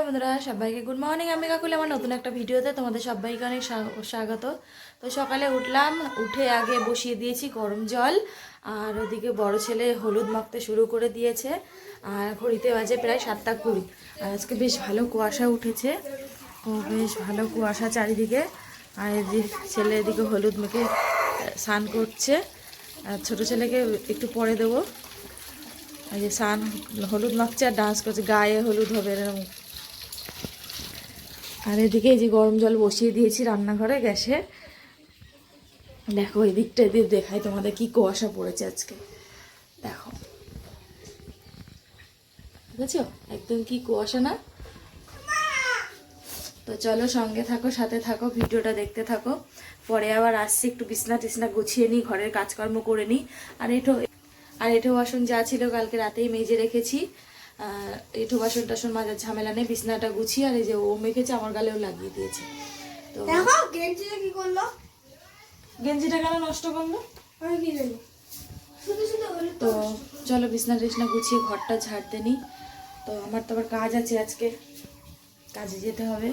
বন্ধুরা, সবাইকে good morning. আমি কাকুলি আমার নতুন একটা ভিডিওতে তোমাদের সবাইকে অনেক স্বাগত। তো সকালে উঠলাম, উঠে আগে বসিয়ে দিয়েছি গরম জল, আর ওদিকে বড় ছেলে হলুদ মাখতে শুরু করে দিয়েছে। আর ঘড়িতে বাজে প্রায় 7টা 20। আর আজকে বেশ ভালো কুয়াশা উঠেছে, ও বেশ ভালো কুয়াশা চারিদিকে। আর এদিকে ছেলে এদিকে হলুদ মেখে স্নান করছে, আর ছোটো ছেলেকে একটু পরে দেবো। এই যে স্নান হলুদ মাখছে আর ডান্স করছে, গায়ে হলুদ হবে এরকম। আর এদিকে এই যে গরম জল বসিয়ে দিয়েছি রান্নাঘরে গ্যাসে। দেখো এই দিকটা, এদিকে দেখাই তোমাদের কি কুয়াশা পড়েছে আজকে, দেখো বুঝেছো একদম কি কুয়াশা না। তো চলো সঙ্গে থাকো, সাথে থাকো, ভিডিওটা দেখতে থাকো। পরে আবার আসছি, একটু বিছনা টিছনা গুছিয়ে নিই, ঘরের কাজকর্ম করে নিই। আর এঁঠো বাসন যা ছিল কালকে রাতেই মেজে রেখেছি। এঁঠো বাসন টাসন মাজার ঝামেলা নেই, বিছনাটা গুছিয়ে। আর এই যে ও মেখেছে, আমার গালেও লাগিয়ে দিয়েছে। তো দেখো গেঞ্জিটা কি করলো, গেঞ্জিটা কেন নষ্ট করলো আমি কি জানি। শুধু শুধু হলো তো চলো বিছনা টিছনা গুছিয়ে ঘরটা ঝাড়তে নিই। তো আমার তো আবার কাজ আছে, আজকে কাজে যেতে হবে।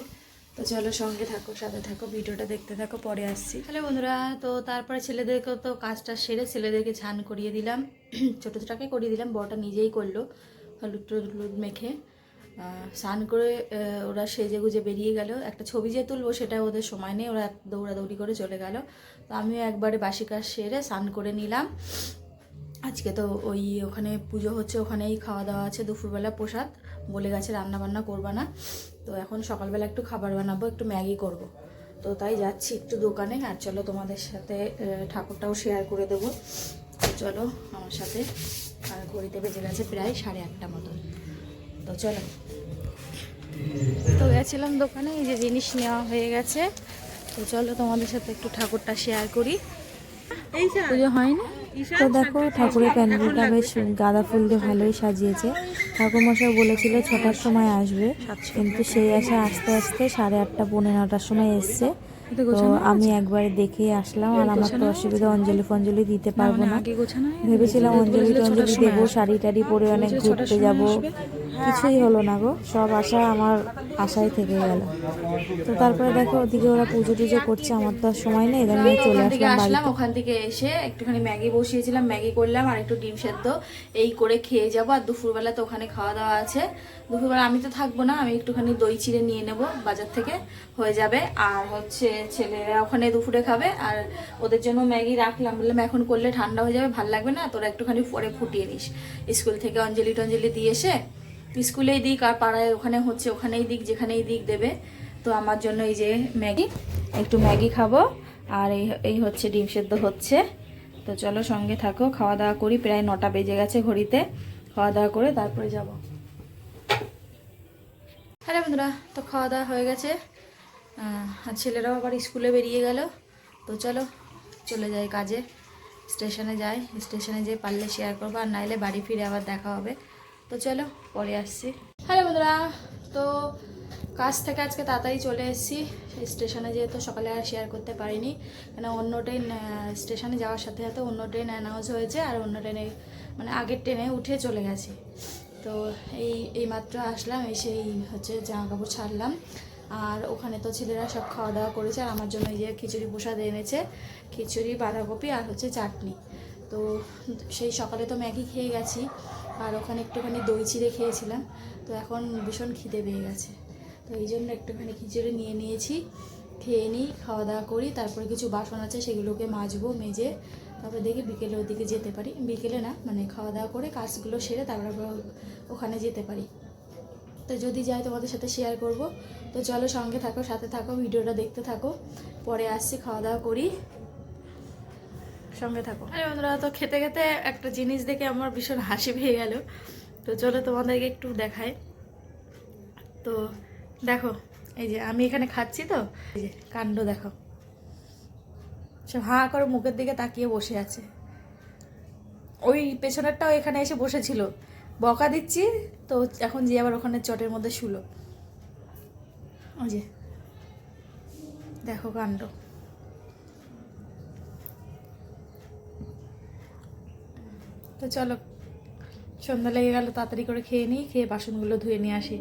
তো চলো সঙ্গে থাকো, সাথে থাকো, ভিডিওটা দেখতে থাকো, পরে আসছি। হ্যালো বন্ধুরা, তো তারপরে ছেলেদেরকেও তো কাজটা সেরে ছেলেদেরকে স্নান করিয়ে দিলাম। ছোটো ছোটাকে করিয়ে দিলাম, বড়টা নিজেই করলো হলুদ টলুদ মেখে। স্নান করে ওরা সেজে গুজে বেরিয়ে গেল। একটা ছবি যে তুলবো সেটা ওদের সময় নেই, ওরা দৌড়াদৌড়ি করে চলে গেল। তো আমিও একবারে বাসি কাজ সেরে স্নান করে নিলাম। আজকে তো ওই ওখানে পুজো হচ্ছে, ওখানেই খাওয়া দাওয়া আছে, দুপুরবেলা প্রসাদ বলে গেছে, রান্না বান্না করবা না। তো এখন সকালবেলা একটু খাবার বানাবো, একটু ম্যাগি করব। তো তাই যাচ্ছি একটু দোকানে। আর চলো তোমাদের সাথে ঠাকুরটাও শেয়ার করে দেবো। তো চলো আমার সাথে। আর ঘড়িতে বেজে গেছে প্রায় 8:30 মতন। তো চলো, তো গেছিলাম দোকানে, এই যে জিনিস নেওয়া হয়ে গেছে। তো চলো তোমাদের সাথে একটু ঠাকুরটা শেয়ার করি। পুজো হয়নি তো দেখো, ঠাকুরের প্যান্ডেলটা বেশ গাঁদা ফুল দিয়ে ভালোই সাজিয়েছে। ঠাকুরমশাই বলেছিল 6টার সময় আসবে, কিন্তু সেই আসে আস্তে আস্তে 8:30 9:30 সময় এসছে। তো আমি একবারে দেখে আসলাম। আর আমার তো অসুবিধা, অঞ্জলি ফঞ্জলি দিতে পারবো না। ভেবেছিলাম অঞ্জলি টঞ্জলি দেবো, শাড়ি টাড়ি পরে অনেক ঘুরতে যাব, কিছুই হলো না গো। সব আশা আমার আশায় থেকে গেল। তো তারপরে দেখো ওদিকে ওরা পুজো টুজো করছে, আমার তো আর সময় নেই, এদের নিয়ে চলে আসলাম বাড়িতে। ওখান থেকে এসে একটুখানি ম্যাগি বসিয়েছিলাম, ম্যাগি করলাম, আর একটু ডিম সেদ্ধ এই করে খেয়ে যাবো। আর দুপুরবেলা তো ওখানে খাওয়া দাওয়া আছে। দুপুরবেলা আমি তো থাকবো না, আমি একটুখানি দই চিড়ে নিয়ে নেব বাজার থেকে, হয়ে যাবে। আর হচ্ছে ছেলেরা ওখানে দুপুরে খাবে, আর ওদের জন্য ম্যাগি রাখলাম, বললাম এখন করলে ঠান্ডা হয়ে যাবে, ভাল লাগবে না, তোরা একটুখানি পরে ফুটিয়ে নিস। স্কুল থেকে অঞ্জলি টঞ্জলি দিয়ে এসে স্কুলেই দিক, আর পাড়ায় ওখানে হচ্ছে ওখানেই দিক, যেখানেই দিক দেবে। তো আমার জন্য এই যে ম্যাগি, একটু ম্যাগি খাবো। আর এই হচ্ছে ডিম সেদ্ধ হচ্ছে। তো চলো সঙ্গে থাকো, খাওয়া দাওয়া করি, প্রায় 9টা বেজে গেছে ঘড়িতে। খাওয়া দাওয়া করে তারপরে যাব। হ্যালো বন্ধুরা, তো খাওয়া দাওয়া হয়ে গেছে। আর ছেলেরাও আবার স্কুলে বেরিয়ে গেল। তো চলো চলে যাই কাজে, স্টেশনে যাই। স্টেশনে যেয়ে পারলে শেয়ার করবো, আর নাইলে বাড়ি ফিরে আবার দেখা হবে। তো চলো পরে আসছি। হ্যালো বন্ধুরা, তো কাজ থেকে আজকে তাড়াতাড়ি চলে এসেছি। স্টেশনে যেহেতু সকালে আর শেয়ার করতে পারিনি, কেন অন্য ট্রেন স্টেশনে যাওয়ার সাথে সাথে অন্য ট্রেন অ্যানাউন্স হয়েছে, আর অন্য ট্রেনে মানে আগের ট্রেনে উঠে চলে গেছি। তো এই মাত্র আসলাম, এসেই হচ্ছে জামা কাপড় ছাড়লাম। আর ওখানে তো ছেলেরা সব খাওয়া দাওয়া করেছে, আর আমার জন্য এই যে খিচুড়ি প্রসাদ এনেছে, খিচুড়ি বাঁধাকপি আর হচ্ছে চাটনি। তো সেই সকালে তো ম্যাগি খেয়ে গেছি, আর ওখানে একটুখানি দই চিড়ে খেয়েছিলাম। তো এখন ভীষণ খিদে পেয়ে গেছে, তো এই জন্য একটুখানি খিচুড়ি নিয়ে নিয়েছি। খেয়ে নিই, খাওয়া দাওয়া করি, তারপরে কিছু বাসন আছে সেগুলোকে মাজবো, মেজে তারপরে দেখি বিকেলে ওদিকে যেতে পারি। বিকেলে না, মানে খাওয়া দাওয়া করে কাজগুলো সেরে তারপর ওখানে যেতে পারি। তো যদি যাই তোমাদের সাথে শেয়ার করব। তো চলো সঙ্গে থাকো, সাথে থাকো, ভিডিওটা দেখতে থাকো, পরে আসছি, খাওয়া দাওয়া করি, সঙ্গে থাকো। আরে বন্ধুরা, তো খেতে খেতে একটা জিনিস দেখে আমার ভীষণ হাসি পেয়ে গেল। তো চলো তোমাদেরকে একটু দেখাই। তো দেখো, এই যে আমি এখানে খাচ্ছি, তো এই যে কাণ্ড দেখো, সব হাঁ করে মুখের দিকে তাকিয়ে বসে আছে। ওই পেছনেরটাও এখানে এসে বসেছিল, বকা দিচ্ছি, তো এখন যে আবার ওখানে চটের মধ্যে শুলো। ওই যে দেখো কাণ্ড। তো চলো, সন্ধ্যা লেগে গেল, তাড়াতাড়ি করে খেয়ে নিই, খেয়ে বাসনগুলো ধুয়ে নিয়ে আসি।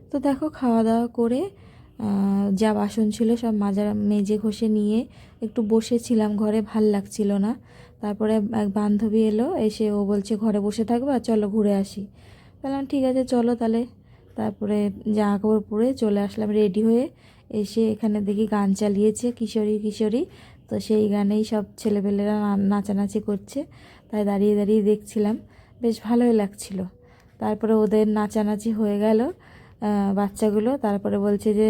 তো দেখো খাওয়া দাওয়া করে যা বাসন ছিল সব মেজে ঘষে নিয়ে একটু বসেছিলাম ঘরে, ভাল লাগছিল না। তারপরে এক বান্ধবী এলো, এসে ও বলছে ঘরে বসে থাকবে, চলো ঘুরে আসি। বললাম ঠিক আছে চলো তাহলে। তারপরে জামা কাপড় পরে চলে আসলাম রেডি হয়ে। এসে এখানে দেখি গান চালিয়েছে কিশোরী কিশোরী, তো সেই গানেই সব ছেলেপেলেরা নাচানাচি করছে, তাই দাঁড়িয়ে দাঁড়িয়ে দেখছিলাম, বেশ ভালোই লাগছিল। তারপরে ওদের নাচানাচি হয়ে গেল বাচ্চাগুলো, তারপরে বলছে যে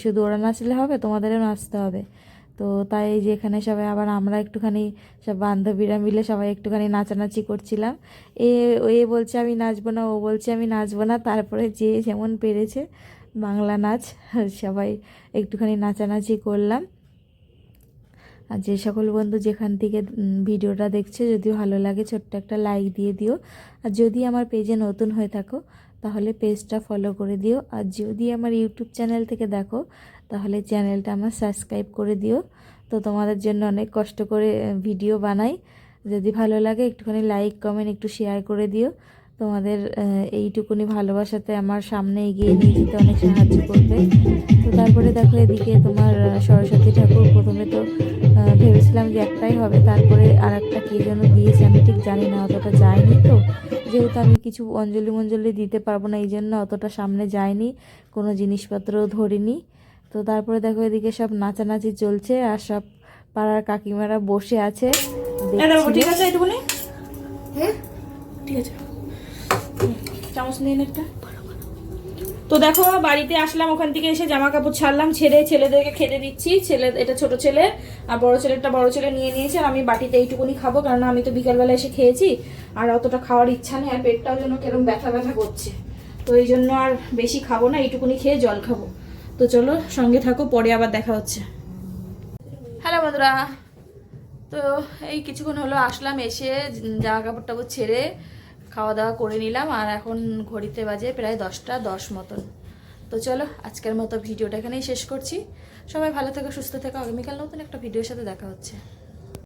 শুধু ওরা নাচলে হবে, তোমাদেরও নাচতে হবে। তো তাই যে এখানে সবাই আবার আমরা একটুখানি সব বান্ধবীরা মিলে সবাই একটুখানি নাচানাচি করছিলাম। এ বলছে আমি নাচবো না, ও বলছে আমি নাচবো না। তারপরে যে যেমন পেরেছে বাংলা নাচ সবাই একটুখানি নাচানাচি করলাম। আর যে সকল বন্ধু যেখান থেকে ভিডিওটা দেখছে, যদি ভালো লাগে ছোট্ট একটা লাইক দিয়ে দিও। আর যদি আমার পেজে নতুন হয়ে থাকো তাহলে পেজটা ফলো করে দিও। আর যদি আমার ইউটিউব চ্যানেল থেকে দেখো তাহলে চ্যানেলটা আমার সাবস্ক্রাইব করে দিও। তো তোমাদের জন্য অনেক কষ্ট করে ভিডিও বানাই, যদি ভালো লাগে একটুখানি লাইক কমেন্ট একটু শেয়ার করে দিও। তোমাদের এইটুকুনি ভালোবাসাতে আমার সামনে এগিয়ে নিয়ে যেতে অনেক সাহায্য করবে। তো তারপরে দেখো এদিকে তোমার সরস্বতী ঠাকুর, প্রথমে তো ভেবেছিলাম যে একটাই হবে, তারপরে আর একটা কে যেন দিয়েছে, আমি ঠিক জানি না, অতটা যায়নি। তো যেহেতু আমি কিছু অঞ্জলি দিতে পারবো না, এই জন্য অতটা সামনে যায়নি, কোনো জিনিসপত্রও ধরিনি। তো তারপরে দেখো এদিকে সব নাচানাচি চলছে, আর সব পাড়ার কাকিমারা বসে আছে ঠিক আছে এইটুকুনি, হ্যাঁ ঠিক আছে চামচ নিন একটা। তো দেখো বাড়িতে আসলাম, ওখান থেকে এসে জামা কাপড় ছাড়লাম, ছেড়ে ছেলেদেরকে খেতে দিচ্ছি। এটা ছোট ছেলে, আর বড় ছেলে নিয়ে নিয়েছে, আর আমি বাটিতে এইটুকুনি খাবো, কারণ আমি তো বিকালবেলা এসে খেয়েছি, আর অতটা খাওয়ার ইচ্ছা নেই, আর পেটটাও যেন কেরম ব্যথা ব্যথা করছে, তো এই জন্য আর বেশি খাবো না, এইটুকুনি খেয়ে জল খাবো। তো চলো সঙ্গে থাকো, পরে আবার দেখা হচ্ছে। হ্যালো বন্ধুরা, তো এই কিছুক্ষণ হলো আসলাম, এসে জামা কাপড় টাপড় ছেড়ে খাওয়া দাওয়া করে নিলাম, আর এখন ঘড়িতে বাজে প্রায় 10টা 10 মতন। তো চলো আজকের মতো ভিডিওটা এখানেই শেষ করছি। সবাই ভালো থেকো, সুস্থ থেকো, আগামীকাল নতুন একটা ভিডিওর সাথে দেখা হচ্ছে।